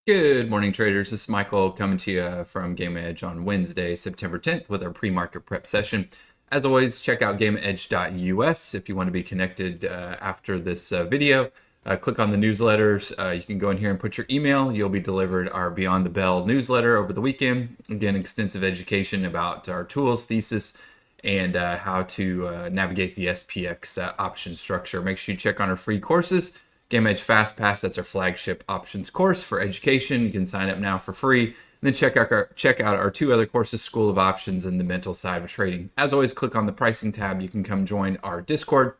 Good morning, traders. This is Michael coming to you from Game Edge on Wednesday, September 10th with our pre-market prep session. As always, check out gameedge.us if you want to be connected after this video. Click on the newsletters. You can go in here and put your email. You'll be delivered our Beyond the Bell newsletter over the weekend. Again, extensive education about our tools, thesis, and how to navigate the SPX option structure. Make sure you check on our free courses. Game Edge Fast Pass, that's our flagship options course for education. You can sign up now for free. And then check out our two other courses, School of Options and the Mental Side of Trading. As always, click on the pricing tab. You can come join our Discord,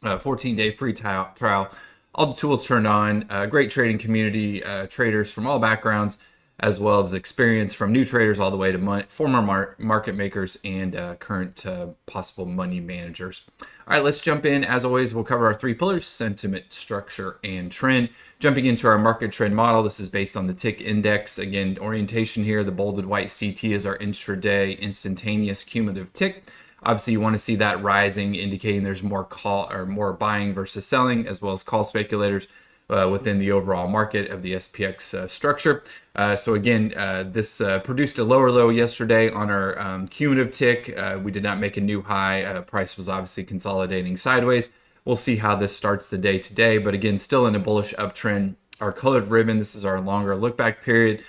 14-day free trial. All the tools turned on, great trading community, traders from all backgrounds, as well as experience from new traders all the way to former market makers and current possible money managers. All right, let's jump in. As always, we'll cover our three pillars: sentiment, structure, and trend. Jumping into our market trend model, this is based on the tick index. Again, orientation here, the bolded white CT is our intraday instantaneous cumulative tick. Obviously, you want to see that rising, indicating there's more call or more buying versus selling, as well as call speculators within the overall market of the SPX structure. So again, this produced a lower low yesterday on our cumulative tick. We did not make a new high. Price was obviously consolidating sideways. We'll see how this starts the day today, but again, still in a bullish uptrend. Our colored ribbon, this is our longer look back period,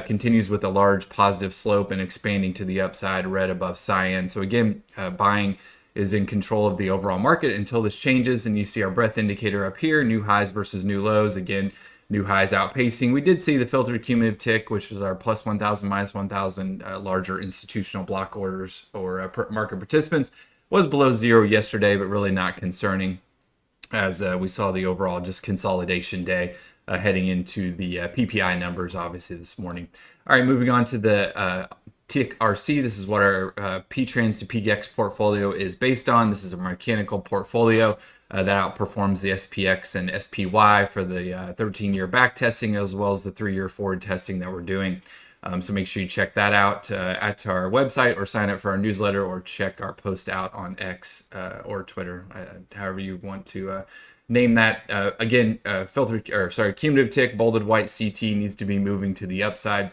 continues with a large positive slope and expanding to the upside, red above cyan. So again, buying is in control of the overall market until this changes. And you see our breadth indicator up here, new highs versus new lows. Again, new highs outpacing. We did see the filtered cumulative tick, which is our plus 1,000, minus 1,000 larger institutional block orders or market participants, was below zero yesterday, but really not concerning as we saw the overall just consolidation day heading into the PPI numbers, obviously, this morning. All right, moving on to the tick RC. This is what our P-Trans to PGX portfolio is based on. This is a mechanical portfolio that outperforms the SPX and SPY for the 13-year back testing, as well as the 3-year forward testing that we're doing. So make sure you check that out at our website, or sign up for our newsletter, or check our post out on X or Twitter, however you want to name that. Again, cumulative tick, bolded white CT needs to be moving to the upside,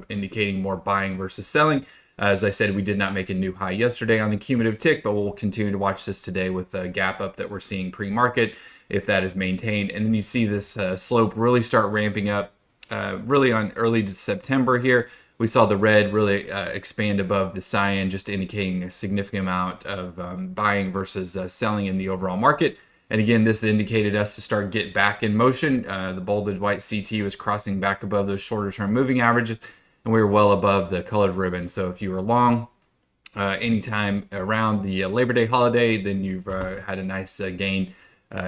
indicating more buying versus selling. As I said, we did not make a new high yesterday on the cumulative tick, but we'll continue to watch this today with the gap up that we're seeing pre-market, if that is maintained. And then you see this slope really start ramping up really on early September here. We saw the red really expand above the cyan, just indicating a significant amount of buying versus selling in the overall market. And again, this indicated us to start get back in motion. The bolded white CT was crossing back above those shorter term moving averages, and we were well above the colored ribbon. So if you were long anytime around the Labor Day holiday, then you've had a nice gain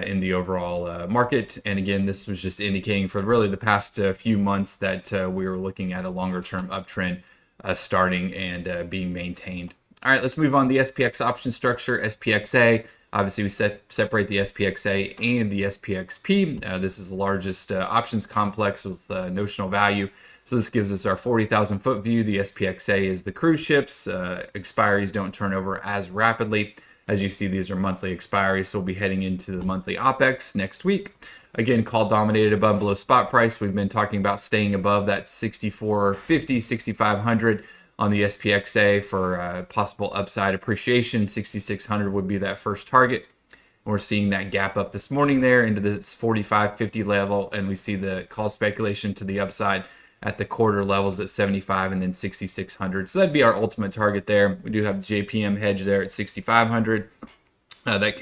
in the overall market. And again, this was just indicating for really the past few months that we were looking at a longer term uptrend starting and being maintained. All right, let's move on to the SPX option structure, SPXA. Obviously, we separate the SPXA and the SPXP. This is the largest options complex with notional value. So this gives us our 40,000 foot view. The SPXA is the cruise ships. Expiries don't turn over as rapidly. As you see, these are monthly expiries, so we'll be heading into the monthly OPEX next week. Again, call dominated above below spot price. We've been talking about staying above that 6,450, 6,500 on the SPXA for possible upside appreciation. 6,600 would be that first target. We're seeing that gap up this morning there into this 45.50 level, and we see the call speculation to the upside at the quarter levels at 75 and then 6,600. So that'd be our ultimate target there. We do have the JPM hedge there at 6,500. That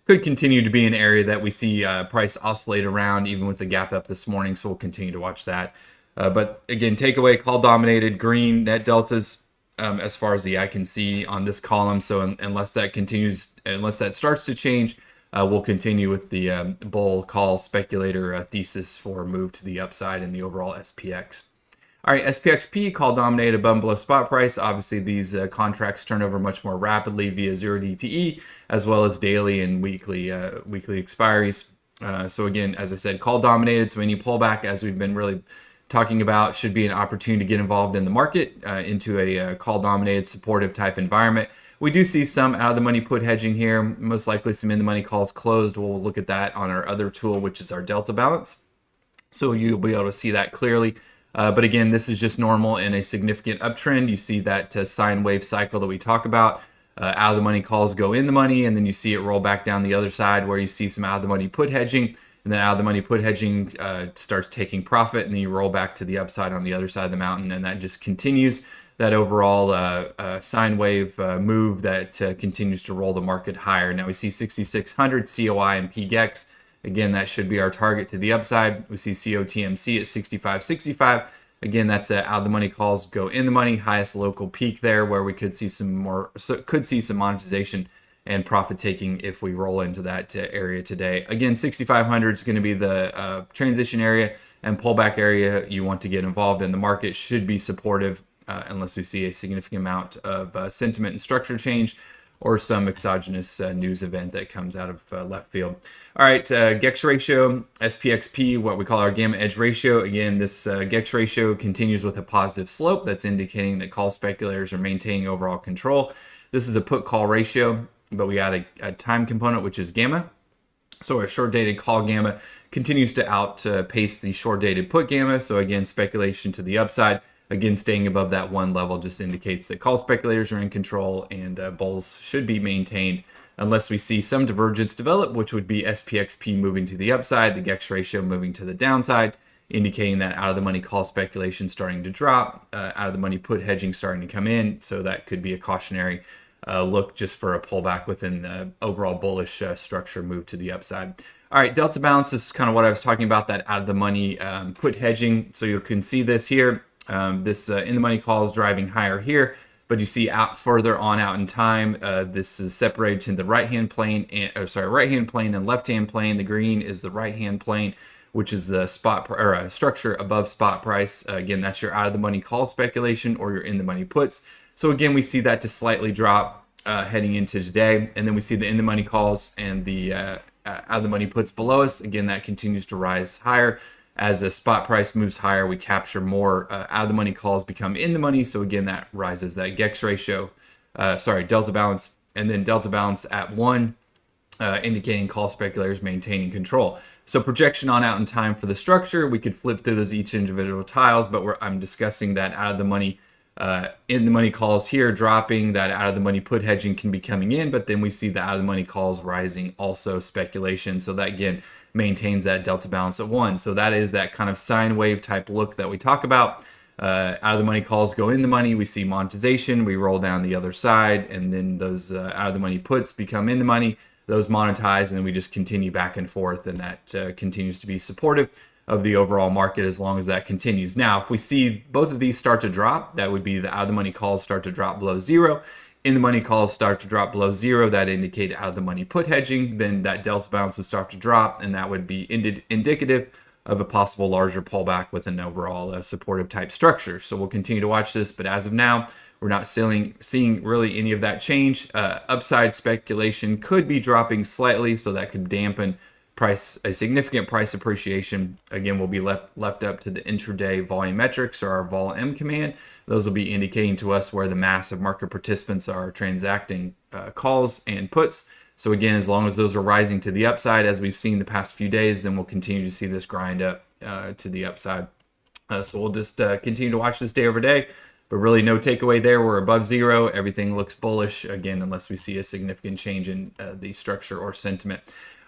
could continue to be an area that we see price oscillate around, even with the gap up this morning. So we'll continue to watch that. But again, takeaway, call dominated, green net deltas as far as the eye can see on this column. So unless that starts to change, we'll continue with the bull call speculator thesis for a move to the upside in the overall SPX. All right, SPXP, call dominated above and below spot price. Obviously, these contracts turn over much more rapidly via 0 DTE, as well as daily and weekly expiries. So again, as I said, call dominated. So any pullback, as we've been really talking about, should be an opportunity to get involved in the market into a call dominated supportive type environment. We do see some out of the money put hedging here, most likely some in the money calls closed. We'll look at that on our other tool, which is our delta balance. So you'll be able to see that clearly. But again, this is just normal in a significant uptrend. You see that sine wave cycle that we talk about. Out of the money calls go in the money, and then you see it roll back down the other side where you see some out of the money put hedging, and then out of the money put hedging starts taking profit, and then you roll back to the upside on the other side of the mountain, and that just continues that overall sine wave move that continues to roll the market higher. Now we see 6,600 COI and PGEX. Again, that should be our target to the upside. We see COTMC at 65.65. Again, that's out of the money calls go in the money, highest local peak there, where we could see some monetization and profit taking if we roll into that area today. Again, 6,500 is going to be the transition area and pullback area you want to get involved in. The market should be supportive unless we see a significant amount of sentiment and structure change, or some exogenous news event that comes out of left field. All right, GEX ratio, SPXP, what we call our gamma edge ratio. Again, this GEX ratio continues with a positive slope. That's indicating that call speculators are maintaining overall control. This is a put call ratio, but we got a time component, which is gamma. So our short dated call gamma continues to outpace the short dated put gamma. So again, speculation to the upside. Again, staying above that one level just indicates that call speculators are in control, and bulls should be maintained unless we see some divergence develop, which would be SPXP moving to the upside, the GEX ratio moving to the downside, indicating that out of the money call speculation starting to drop, out of the money put hedging starting to come in. So that could be a cautionary look just for a pullback within the overall bullish structure move to the upside. All right, delta balance, this is kind of what I was talking about, that out of the money put hedging. So you can see this here. This in the money call is driving higher here, but you see out further on out in time, this is separated to the right-hand plane, right-hand plane and left-hand plane. The green is the right-hand plane, which is the spot or structure above spot price. Again, that's your out of the money call speculation or your in the money puts. So again, we see that to slightly drop heading into today, and then we see the in the money calls and the out of the money puts below us. Again, that continues to rise higher. As a spot price moves higher, we capture more out of the money calls become in the money. So again, that rises that GEX ratio, delta balance, and then delta balance at 1, indicating call speculators maintaining control. So projection on out in time for the structure, we could flip through those each individual tiles, but I'm discussing that out of the money, in the money calls here dropping, that out of the money put hedging can be coming in, but then we see the out of the money calls rising, also speculation. So that again maintains that delta balance at 1. So that is that kind of sine wave type look that we talk about. Out of the money calls go in the money, we see monetization, we roll down the other side, and then those out of the money puts become in the money, those monetize, and then we just continue back and forth, and that continues to be supportive of the overall market as long as that continues. Now, if we see both of these start to drop, that would be the out of the money calls start to drop below 0. In the money calls start to drop below 0, that indicate out of the money put hedging, then that delta balance would start to drop, and that would be indicative of a possible larger pullback with an overall supportive type structure. So we'll continue to watch this, but as of now, we're not seeing really any of that change. Upside speculation could be dropping slightly, so that could dampen a significant price appreciation. Again, will be left up to the intraday volumetrics or our vol M command. Those will be indicating to us where the mass of market participants are transacting calls and puts. So again, as long as those are rising to the upside, as we've seen the past few days, then we'll continue to see this grind up to the upside. So we'll just continue to watch this day over day, but really no takeaway there. We're above 0. Everything looks bullish, again, unless we see a significant change in the structure or sentiment.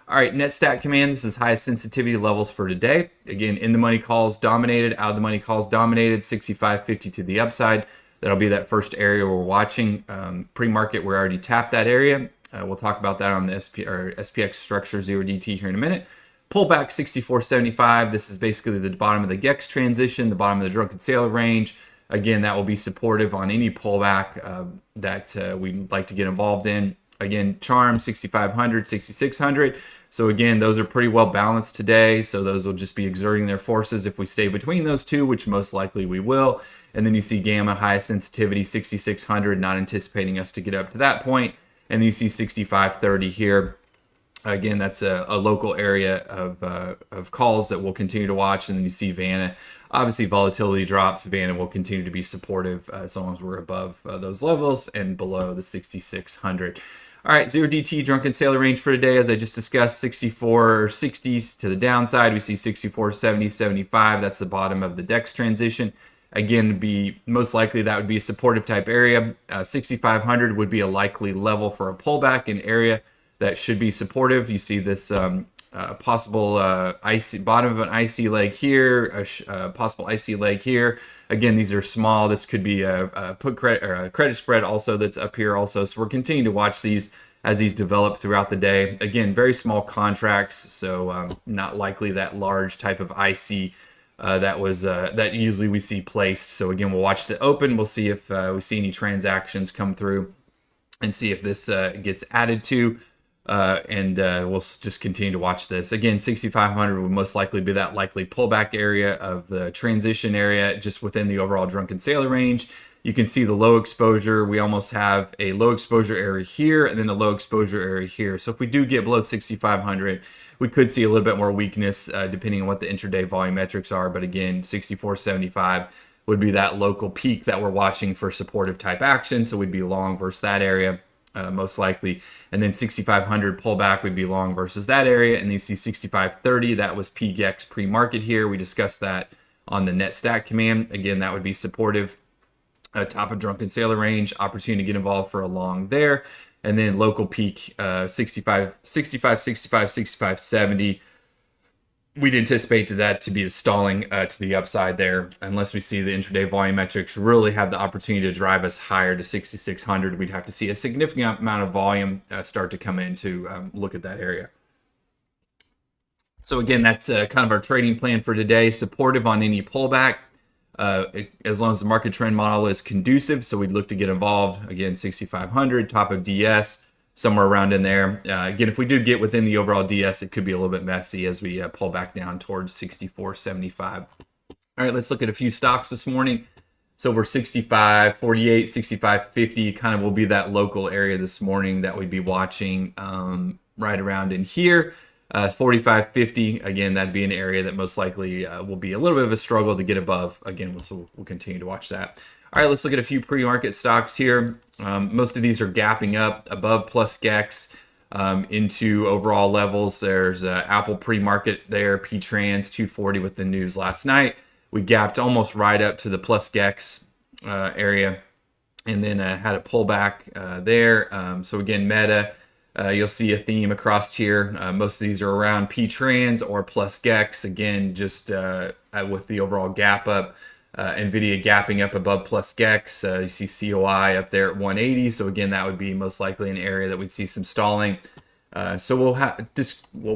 All right, net stat command, this is highest sensitivity levels for today. Again, in the money calls dominated, out of the money calls dominated, 65.50 to the upside. That'll be that first area we're watching. Pre-market, we already tapped that area. We'll talk about that on the SPX structure 0DT here in a minute. Pullback 64.75. This is basically the bottom of the GEX transition, the bottom of the drunken sailor range. Again, that will be supportive on any pullback that we'd like to get involved in. Again, charm 6,500, 6,600. So again, those are pretty well balanced today. So those will just be exerting their forces if we stay between those two, which most likely we will. And then you see gamma, highest sensitivity, 6,600, not anticipating us to get up to that point. And then you see 6,530 here. Again, that's a local area of calls that we'll continue to watch. And then you see Vanna. Obviously, volatility drops. Vanna will continue to be supportive as long as we're above those levels and below the 6,600. All right, 0DT drunken sailor range for today, as I just discussed, 64.60s to the downside. We see 64.70, 75. That's the bottom of the DEX transition. Again, be most likely that would be a supportive type area. 6,500 would be a likely level for a pullback, an area that should be supportive. You see this possible icy bottom of an icy leg here, a possible icy leg here. Again, these are small. This could be a put credit or a credit spread also that's up here also. So we're continuing to watch these as these develop throughout the day. Again, very small contracts, so not likely that large type of icy that usually we see placed. So again, we'll watch the open. We'll see if we see any transactions come through and see if this gets added to. And we'll just continue to watch this. Again, 6,500 would most likely be that likely pullback area of the transition area just within the overall drunken sailor range. You can see the low exposure. We almost have a low exposure area here and then a low exposure area here. So if we do get below 6,500, we could see a little bit more weakness depending on what the intraday volume metrics are. But again, 64.75 would be that local peak that we're watching for supportive type action. So we'd be long versus that area. Most likely, and then 6,500 pullback would be long versus that area, and then you see 65.30, that was SPX pre-market here. We discussed that on the net stack command. Again, that would be supportive. Top of drunken sailor range, opportunity to get involved for a long there, and then local peak 65, 65.70. We'd anticipate that to be the stalling to the upside there, unless we see the intraday volume metrics really have the opportunity to drive us higher to 6,600. We'd have to see a significant amount of volume start to come in to look at that area. So again, that's kind of our trading plan for today. Supportive on any pullback, as long as the market trend model is conducive. So we'd look to get involved. Again, 6,500, top of DS. Somewhere around in there. Again, if we do get within the overall DS, it could be a little bit messy as we pull back down towards 64.75. All right, let's look at a few stocks this morning. So we're 65.48, 65.50 kind of will be that local area this morning that we'd be watching right around in here. 45.50, again, that'd be an area that most likely will be a little bit of a struggle to get above. Again, we'll continue to watch that. All right, let's look at a few pre-market stocks here. Most of these are gapping up above plus GEX into overall levels. There's Apple pre-market there, P-Trans 240 with the news last night. We gapped almost right up to the plus GEX area and then had a pullback there. So again, Meta, you'll see a theme across here. Most of these are around P-Trans or plus GEX. Again, just with the overall gap up. NVIDIA gapping up above plus GEX. You see COI up there at 180. So again, that would be most likely an area that we'd see some stalling. So we'll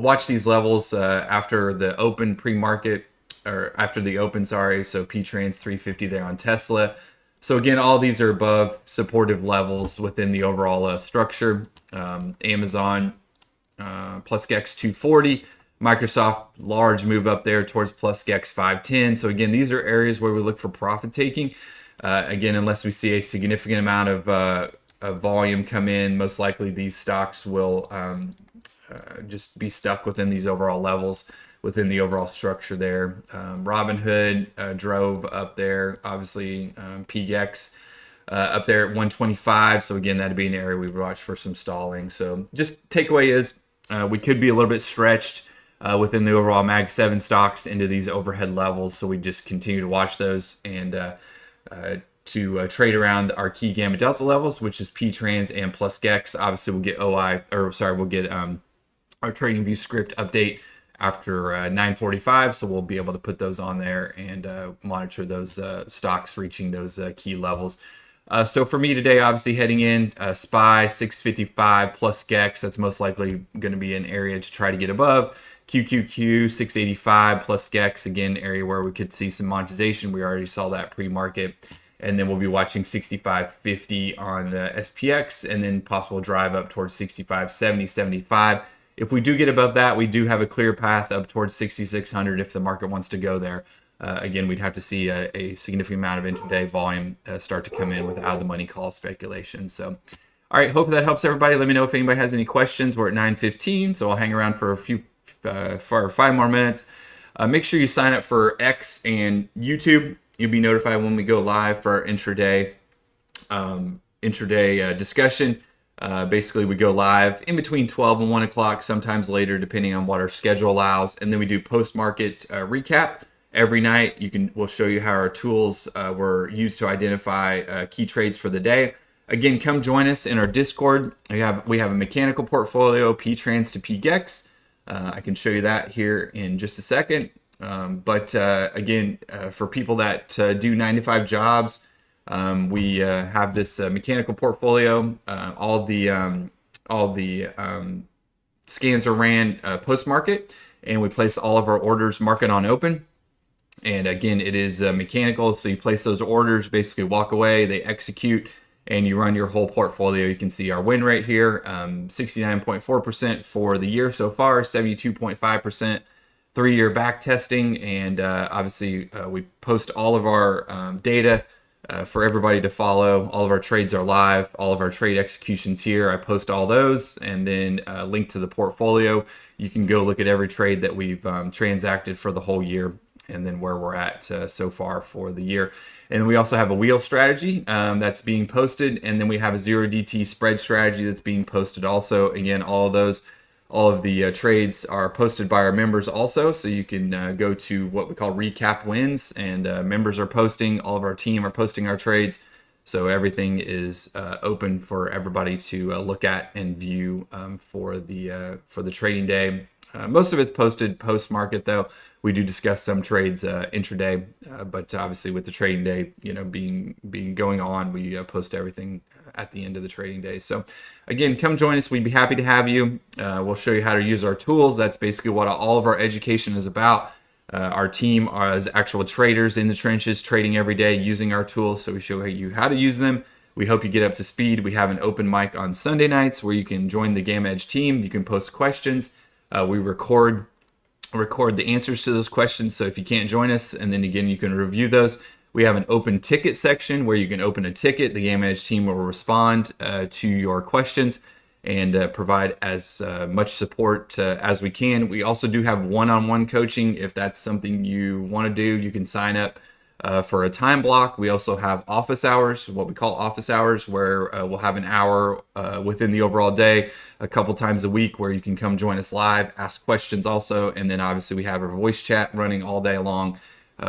watch these levels after the open pre-market or after the open, sorry. So P-Trans 350 there on Tesla. So again, all these are above supportive levels within the overall structure. Amazon plus GEX 240. Microsoft, large move up there towards plus GEX 510. So again, these are areas where we look for profit taking. Again, unless we see a significant amount of volume come in, most likely these stocks will just be stuck within these overall levels, within the overall structure there. Robinhood drove up there, obviously PGEX up there at 125. So again, that'd be an area we would watch for some stalling. So just takeaway is we could be a little bit stretched within the overall Mag 7 stocks into these overhead levels. So we just continue to watch those and to trade around our key gamma delta levels, which is P-Trans and plus GEX. Obviously, we'll get we'll get our trading view script update after 9:45. So we'll be able to put those on there and monitor those stocks reaching those key levels. So for me today, obviously heading in, SPY 655 plus GEX, that's most likely going to be an area to try to get above. QQQ 685 plus GEX, again, area where we could see some monetization. We already saw that pre-market. And then we'll be watching 65.50 on the SPX and then possible drive up towards 65.70, 75. If we do get above that, we do have a clear path up towards 6,600 if the market wants to go there. Again, we'd have to see a significant amount of intraday volume start to come in with out of the money call speculation. So, All right, hope that helps everybody. Let me know if anybody has any questions. We're at 9:15, so I'll hang around for for 5 more minutes. Make sure you sign up for X and YouTube. You'll be notified when we go live for our intraday discussion. Basically, we go live in between 12 and 1 o'clock, sometimes later, depending on what our schedule allows. And then we do post-market recap every night. We'll show you how our tools were used to identify key trades for the day. Again, come join us in our Discord. We have a mechanical portfolio, P-Trans to P-Gex. I can show you that here in just a second. But again, for people that do 9-to-5 jobs, we have this mechanical portfolio. All the scans are ran post-market, and we place all of our orders market on open. And again, it is mechanical, so you place those orders, basically walk away, they execute, and you run your whole portfolio. You can see our win rate here, 69.4% for the year so far, 72.5% 3-year back testing, and obviously we post all of our data for everybody to follow. All of our trades are live, all of our trade executions here. I post all those, and then link to the portfolio. You can go look at every trade that we've transacted for the whole year, and then where we're at so far for the year. And we also have a wheel strategy that's being posted, and then we have a 0DT spread strategy that's being posted also. Again, all of the trades are posted by our members also, so you can go to what we call recap wins, and members are posting, all of our team are posting our trades, so everything is open for everybody to look at and view for the trading day. Most of it's posted post-market, though. We do discuss some trades intraday, but obviously with the trading day, being going on, we post everything at the end of the trading day. So again, come join us. We'd be happy to have you. We'll show you how to use our tools. That's basically what all of our education is about. Our team is actual traders in the trenches, trading every day using our tools. So we show you how to use them. We hope you get up to speed. We have an open mic on Sunday nights where you can join the Gamma Edge team. You can post questions. We record the answers to those questions, so if you can't join us, and then again you can review those. We have an open ticket section where you can open a ticket. The Game Edge team will respond to your questions and provide as much support as we can. We also do have one-on-one coaching. If that's something you want to do, you can sign up for a time block. We also have office hours, what we call office hours, where we'll have an hour within the overall day, a couple times a week, where you can come join us live, ask questions also. And then obviously we have our voice chat running all day long,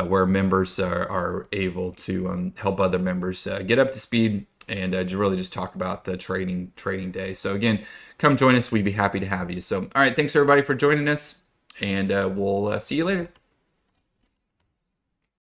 where members are able to help other members get up to speed and really just talk about the trading day. So again, come join us. We'd be happy to have you. So, all right, thanks everybody for joining us, and we'll see you later.